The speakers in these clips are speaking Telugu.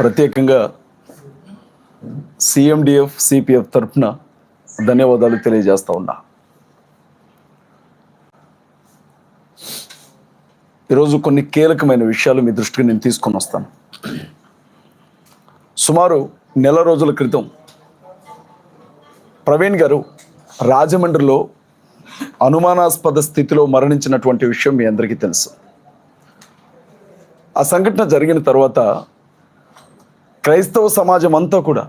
ప్రత్యేకంగా సిఎండిఎఫ్ సిపిఎఫ్ తరఫున ధన్యవాదాలు తెలియజేస్తా ఉన్నా. ఈరోజు కొన్ని కీలకమైన విషయాలు మీ దృష్టికి నేను తీసుకొని వస్తాను. సుమారు నెల రోజుల క్రితం ప్రవీణ్ గారు రాజమండ్రిలో అనుమానాస్పద స్థితిలో మరణించినటువంటి విషయం మీ అందరికీ తెలుసు. ఆ సంఘటన జరిగిన తర్వాత క్రైస్తవ సమాజం అంతా కూడా,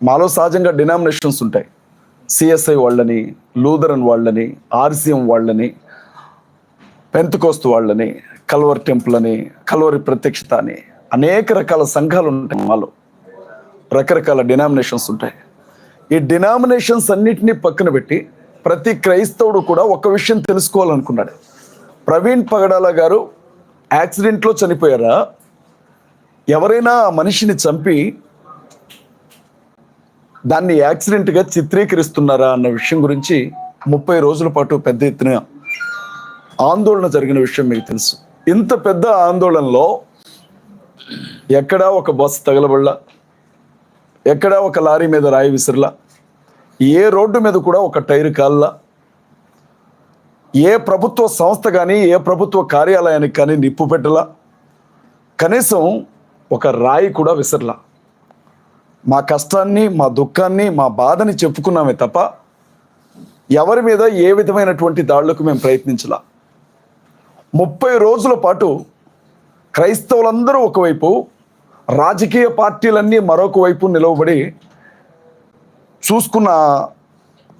మాలో సహజంగా డినామినేషన్స్ ఉంటాయి, సిఎస్ఐ వాళ్ళని, లూథరన్ వాళ్ళని, ఆర్సిఎం వాళ్ళని, పెంతెకోస్తు వాళ్ళని, కల్వరి టెంపుల్ అని, కల్వరి ప్రత్యక్షత అని అనేక రకాల సంఘాలు ఉంటాయి. మాలో రకరకాల డినామినేషన్స్ ఉంటాయి. ఈ డినామినేషన్స్ అన్నిటినీ పక్కన పెట్టి ప్రతి క్రైస్తవుడు కూడా ఒక విషయం తెలుసుకోవాలనుకున్నాడు. ప్రవీణ్ పగడాల గారు యాక్సిడెంట్లో చనిపోయారా, ఎవరైనా ఆ మనిషిని చంపి దాన్ని యాక్సిడెంట్గా చిత్రీకరిస్తున్నారా అన్న విషయం గురించి 30 రోజుల పాటు పెద్ద ఎత్తున ఆందోళన జరిగిన విషయం మీకు తెలుసు. ఇంత పెద్ద ఆందోళనలో ఎక్కడా ఒక బస్సు తగలబడలా, ఎక్కడా ఒక లారీ మీద రాయి విసిరలా, ఏ రోడ్డు మీద కూడా ఒక టైరు కాల్లా, ఏ ప్రభుత్వ సంస్థ కానీ ఏ ప్రభుత్వ కార్యాలయానికి కానీ నిప్పు పెట్టలా, కనీసం ఒక రాయి కూడా విసరలా. మా కష్టాన్ని, మా దుఃఖాన్ని, మా బాధని చెప్పుకున్నామే తప్ప ఎవరి మీద ఏ విధమైనటువంటి దాడులకు మేము ప్రయత్నించలా. 30 రోజుల పాటు క్రైస్తవులందరూ ఒకవైపు, రాజకీయ పార్టీలన్నీ మరొక వైపు నిలవబడి చూసుకున్న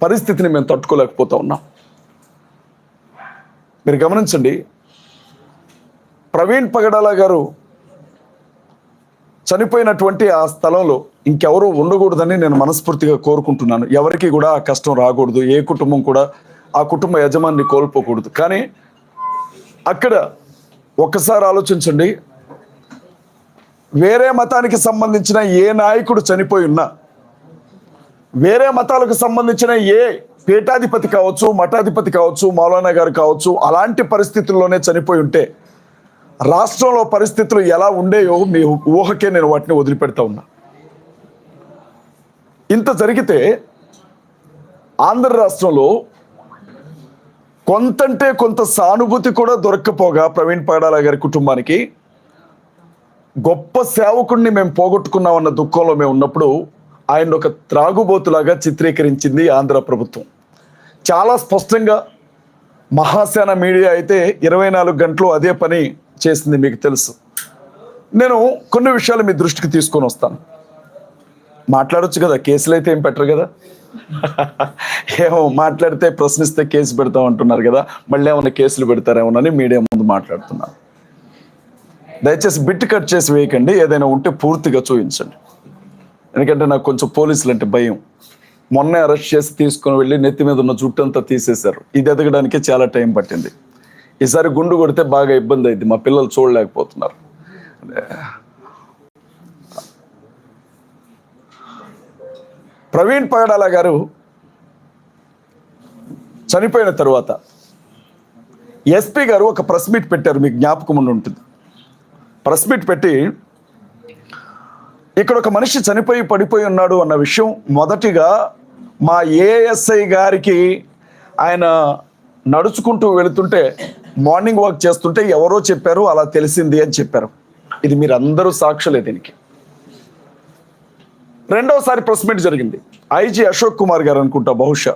పరిస్థితిని మేము తట్టుకోలేకపోతా ఉన్నాం. మీరు గమనించండి, ప్రవీణ్ పగడాల గారు చనిపోయినటువంటి ఆ స్థలంలో ఇంకెవరూ ఉండకూడదని నేను మనస్ఫూర్తిగా కోరుకుంటున్నాను. ఎవరికి కూడా ఆ కష్టం రాకూడదు, ఏ కుటుంబం కూడా ఆ కుటుంబ యజమాన్ని కోల్పోకూడదు. కానీ అక్కడ ఒక్కసారి ఆలోచించండి, వేరే మతానికి సంబంధించిన ఏ నాయకుడు చనిపోయి ఉన్నా, వేరే మతాలకు సంబంధించిన ఏ పీఠాధిపతి కావచ్చు, మఠాధిపతి కావచ్చు, మౌలానా గారు కావచ్చు, అలాంటి పరిస్థితుల్లోనే చనిపోయి ఉంటే రాష్ట్రంలో పరిస్థితులు ఎలా ఉండేయో మీ ఊహకే నేను వాటిని వదిలిపెడతా ఉన్నా. ఇంత జరిగితే ఆంధ్ర రాష్ట్రంలో కొంతంటే కొంత సానుభూతి కూడా దొరక్కపోగా ప్రవీణ్ పగడాల గారి కుటుంబానికి గొప్ప సేవకుడిని మేము పోగొట్టుకున్నామన్న దుఃఖంలో మేము ఉన్నప్పుడు ఆయన ఒక త్రాగుబోతులాగా చిత్రీకరించింది ఆంధ్ర ప్రభుత్వం. చాలా స్పష్టంగా మహాసేన మీడియా అయితే 24 గంటలు అదే పని చేసింది, మీకు తెలుసు. నేను కొన్ని విషయాలు మీ దృష్టికి తీసుకొని వస్తాను. మాట్లాడొచ్చు కదా, కేసులు అయితే ఏం పెట్టరు కదా. ఏమో మాట్లాడితే ప్రశ్నిస్తే కేసు పెడతాం అంటున్నారు కదా, మళ్ళీ ఏమైనా కేసులు పెడతారేమోనని మీడియా ముందు మాట్లాడుతున్నాను. దయచేసి బిట్ కట్ చేసి వేయకండి, ఏదైనా ఉంటే పూర్తిగా చూపించండి. ఎందుకంటే నాకు కొంచెం పోలీసులు అంటే భయం. మొన్నే అరెస్ట్ చేసి తీసుకొని వెళ్ళి నెత్తి మీద ఉన్న జుట్టంతా తీసేశారు. ఇది ఎదగడానికే చాలా టైం పట్టింది. ఈసారి గుండు కొడితే బాగా ఇబ్బంది అయింది, మా పిల్లలు చూడలేకపోతున్నారు. ప్రవీణ్ పగడాల గారు చనిపోయిన తరువాత ఎస్పీ గారు ఒక ప్రెస్ మీట్ పెట్టారు, మీకు జ్ఞాపకం ఉండి ఉంటుంది. ప్రెస్ మీట్ పెట్టి ఇక్కడ ఒక మనిషి చనిపోయి పడిపోయి ఉన్నాడు అన్న విషయం మొదటిగా మా ఏఎస్ఐ గారికి ఆయన నడుచుకుంటూ వెళుతుంటే, మార్నింగ్ వాక్ చేస్తుంటే ఎవరో చెప్పారు, అలా తెలిసింది అని చెప్పారు. ఇది మీరు అందరూ సాక్షులే దీనికి. రెండవసారి ప్రెస్ మీట్ జరిగింది. ఐజీ అశోక్ కుమార్ గారు అనుకుంటా, బహుశా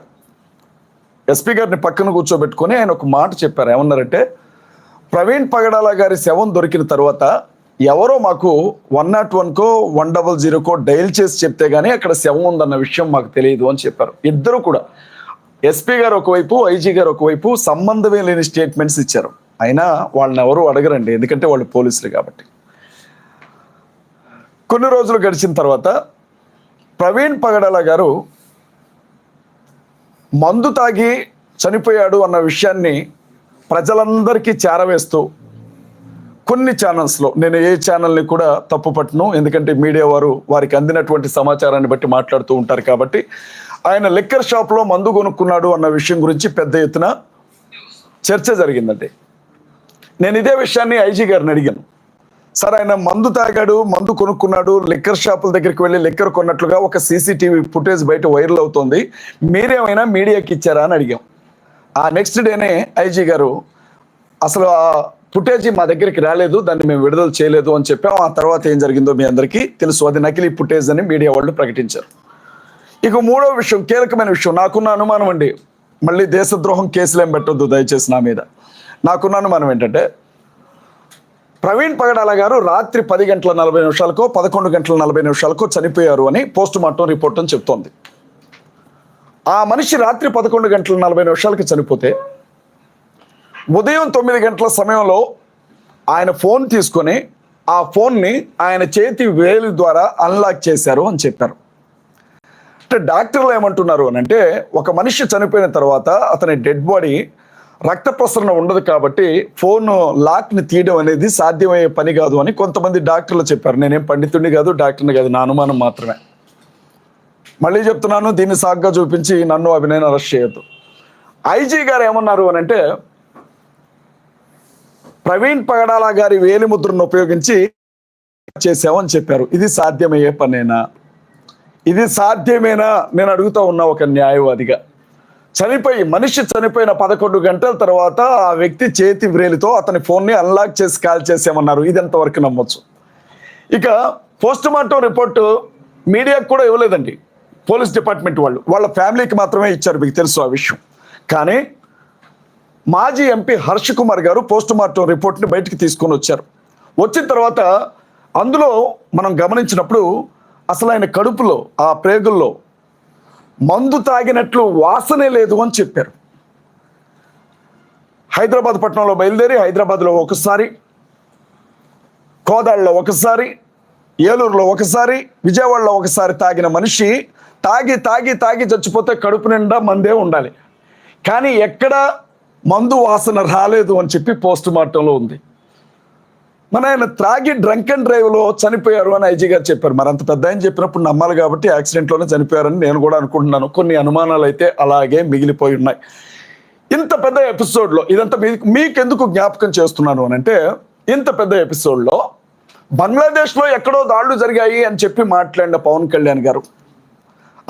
ఎస్పీ గారిని పక్కన కూర్చోబెట్టుకొని ఆయన ఒక మాట చెప్పారు. ఏమన్నారంటే, ప్రవీణ్ పగడాల గారి శవం దొరికిన తర్వాత ఎవరో మాకు 101కో 100కో డైల్ చేసి చెప్తే గానీ అక్కడ శవం ఉందన్న విషయం మాకు తెలియదు అని చెప్పారు. ఇద్దరు కూడా, ఎస్పీ గారు ఒకవైపు, ఐజీ గారు ఒకవైపు సంబంధమే లేని స్టేట్మెంట్స్ ఇచ్చారు. అయినా వాళ్ళని ఎవరు అడగరండి, ఎందుకంటే వాళ్ళు పోలీసులు కాబట్టి. కొన్ని రోజులు గడిచిన తర్వాత ప్రవీణ్ పగడాల గారు మందు తాగి చనిపోయాడు అన్న విషయాన్ని ప్రజలందరికీ చేరవేస్తూ కొన్ని ఛానల్స్లో, నేను ఏ ఛానల్ని కూడా తప్పు పట్టను, ఎందుకంటే మీడియా వారు వారికి అందినటువంటి సమాచారాన్ని బట్టి మాట్లాడుతూ ఉంటారు కాబట్టి, ఆయన లిక్కర్ షాప్లో మందు కొనుక్కున్నాడు అన్న విషయం గురించి పెద్ద ఎత్తున చర్చ జరిగిందండి. నేను ఇదే విషయాన్ని ఐజీ గారిని అడిగాను. సార్ ఆయన మందు తాగాడు, మందు కొనుక్కున్నాడు, లిక్కర్ షాపుల దగ్గరికి వెళ్ళి లిక్కర్ కొన్నట్లుగా ఒక సీసీటీవీ ఫుటేజ్ బయట వైరల్ అవుతుంది. మీరేమైనా మీడియాకి ఇచ్చారా అని అడిగాం. ఆ నెక్స్ట్ డేనే ఐజీ గారు అసలు ఆ ఫుటేజ్ మా దగ్గరికి రాలేదు, దాన్ని మేము విడుదల చేయలేదు అని చెప్పాం. ఆ తర్వాత ఏం జరిగిందో మీ అందరికీ తెలుసు. అది నకిలీ ఫుటేజ్ అని మీడియా వాళ్ళు ప్రకటించారు. ఇక మూడో విషయం, కీలకమైన విషయం, నాకున్న అనుమానం అండి, మళ్ళీ దేశద్రోహం కేసులు ఏం పెట్టొద్దు దయచేసి నా మీద. నాకున్న అనుమానం ఏంటంటే, ప్రవీణ్ పగడాల గారు రాత్రి 10:40 11:40 చనిపోయారు అని పోస్ట్ మార్టం రిపోర్ట్ అని చెప్తోంది. ఆ మనిషి రాత్రి 11:40 చనిపోతే ఉదయం 9 గంటల సమయంలో ఆయన ఫోన్ తీసుకొని ఆ ఫోన్ని ఆయన చేతి వేలు ద్వారా అన్లాక్ చేశారు అని చెప్పారు. అంటే డాక్టర్లు ఏమంటున్నారు అని అంటే, ఒక మనిషి చనిపోయిన తర్వాత అతని డెడ్ బాడీ రక్త ప్రసరణ ఉండదు కాబట్టి ఫోన్ లాక్ని తీయడం అనేది సాధ్యమయ్యే పని కాదు అని కొంతమంది డాక్టర్లు చెప్పారు. నేనేం పండితుడిని కాదు, డాక్టర్ని కాదు, నా అనుమానం మాత్రమే. మళ్ళీ చెప్తున్నాను, దీన్ని సాగ్గా చూపించి నన్ను అభినయన అరెస్ట్ చేయొద్దు. ఐజీ గారు ఏమన్నారు అని అంటే, ప్రవీణ్ పగడాల గారి వేలిముద్రను ఉపయోగించి చేసామని చెప్పారు. ఇది సాధ్యమయ్యే పనేనా? ఇది సాధ్యమేనా నేను అడుగుతా ఉన్నా ఒక న్యాయవాదిగా. మనిషి చనిపోయిన 11 గంటల తర్వాత ఆ వ్యక్తి చేతి వ్రేలితో అతని ఫోన్ని అన్లాక్ చేసి కాల్ చేసామన్నారు. ఇది ఎంతవరకు నమ్మొచ్చు? ఇక పోస్ట్ మార్టం రిపోర్టు మీడియాకు కూడా ఇవ్వలేదండి పోలీస్ డిపార్ట్మెంట్ వాళ్ళు, వాళ్ళ ఫ్యామిలీకి మాత్రమే ఇచ్చారు. మీకు తెలుసు ఆ విషయం. కానీ మాజీ ఎంపీ హర్ష్ కుమార్ గారు పోస్ట్ మార్టం రిపోర్ట్ని బయటికి తీసుకొని వచ్చారు. వచ్చిన తర్వాత అందులో మనం గమనించినప్పుడు అసలు ఆయన కడుపులో, ఆ ప్రేగుల్లో మందు తాగినట్లు వాసనే లేదు అని చెప్పారు. హైదరాబాద్ పట్టణంలో బయలుదేరి హైదరాబాద్లో ఒకసారి, కోదాడలో ఒకసారి, ఏలూరులో ఒకసారి, విజయవాడలో ఒకసారి తాగిన మనిషి తాగి తాగి తాగి చచ్చిపోతే కడుపు నిండా మందే ఉండాలి, కానీ ఎక్కడ మందు వాసన రాలేదు అని చెప్పి పోస్ట్ మార్టంలో ఉంది. మన ఆయన త్రాగి డ్రంక్ అండ్ డ్రైవ్లో చనిపోయారు అని ఐజీ గారు చెప్పారు. మరి అంత పెద్ద ఆయన చెప్పినప్పుడు నమ్మాలి కాబట్టి యాక్సిడెంట్లోనే చనిపోయారని నేను కూడా అనుకుంటున్నాను. కొన్ని అనుమానాలు అయితే అలాగే మిగిలిపోయి ఉన్నాయి. ఇంత పెద్ద ఎపిసోడ్లో ఇదంతా మీకెందుకు జ్ఞాపకం చేస్తున్నాను అని అంటే, ఇంత పెద్ద ఎపిసోడ్లో బంగ్లాదేశ్లో ఎక్కడో దాడులు జరిగాయి అని చెప్పి మాట్లాడిన పవన్ కళ్యాణ్ గారు,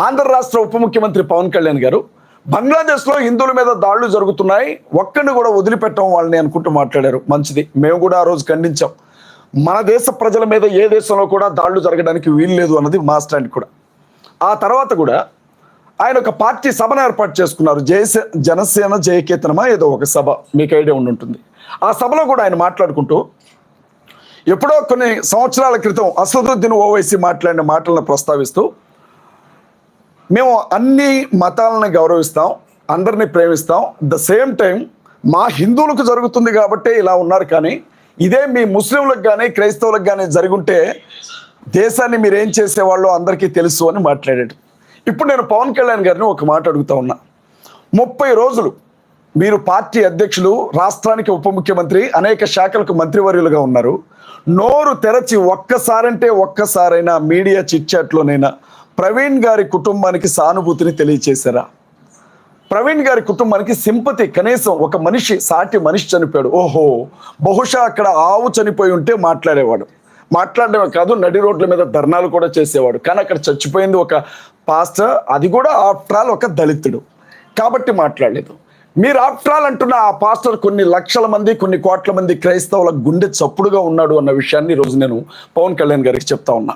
ఆంధ్ర రాష్ట్ర ఉప ముఖ్యమంత్రి పవన్ కళ్యాణ్ గారు, బంగ్లాదేశ్లో హిందువుల మీద దాడులు జరుగుతున్నాయి, ఒక్కడిని కూడా వదిలిపెట్టం వాళ్ళని అనుకుంటూ మాట్లాడారు. మంచిది, మేము కూడా ఆ రోజు ఖండించాం. మన దేశ ప్రజల మీద ఏ దేశంలో కూడా దాడులు జరగడానికి వీల్లేదు అన్నది మా స్టాండ్ కూడా. ఆ తర్వాత కూడా ఆయన ఒక పార్టీ సభను ఏర్పాటు చేసుకున్నారు, జనసేన జయకేతనమా ఏదో ఒక సభ, మీకు ఐడియా ఉండుంటుంది. ఆ సభలో కూడా ఆయన మాట్లాడుకుంటూ ఎప్పుడో కొన్ని సంవత్సరాల క్రితం అసదుద్దీన్ ఓవైసీ మాట్లాడిన మాటలను ప్రస్తావిస్తూ, మేము అన్ని మతాలను గౌరవిస్తాం, అందరినీ ప్రేమిస్తాం, ద సేమ్ టైం మా హిందువులకు జరుగుతుంది కాబట్టి ఇలా ఉన్నారు, కానీ ఇదే మీ ముస్లింలకు కానీ క్రైస్తవులకు కానీ జరుగుంటే దేశాన్ని మీరు ఏం చేసేవాళ్ళో అందరికీ తెలుసు అని మాట్లాడాడు. ఇప్పుడు నేను పవన్ కళ్యాణ్ గారిని ఒక మాట అడుగుతా ఉన్నా. 30 రోజులు మీరు పార్టీ అధ్యక్షులు, రాష్ట్రానికి ఉప ముఖ్యమంత్రి, అనేక శాఖలకు మంత్రివర్యులుగా ఉన్నారు. నోరు తెరచి ఒక్కసారైనా మీడియా చిట్చాట్లోనైనా ప్రవీణ్ గారి కుటుంబానికి సానుభూతిని తెలియచేశారా? ప్రవీణ్ గారి కుటుంబానికి సింపతి, కనీసం ఒక మనిషి, సాటి మనిషి చనిపోయాడు, ఓహో బహుశా అక్కడ ఆవు చనిపోయి ఉంటే మాట్లాడేవాడు. మాట్లాడడమే కాదు, నడి రోడ్ల మీద ధర్నాలు కూడా చేసేవాడు. కానీ అక్కడ చచ్చిపోయింది ఒక పాస్టర్, అది కూడా ఆఫ్టర్ ఆల్ ఒక దళితుడు కాబట్టి మాట్లాడలేదు. మీరు ఆఫ్టర్ ఆల్ అంటున్న ఆ పాస్టర్ కొన్ని లక్షల మంది, కొన్ని కోట్ల మంది క్రైస్తవుల గుండె చప్పుడుగా ఉన్నాడు అన్న విషయాన్ని ఈరోజు నేను పవన్ కళ్యాణ్ గారికి చెప్తా ఉన్నా.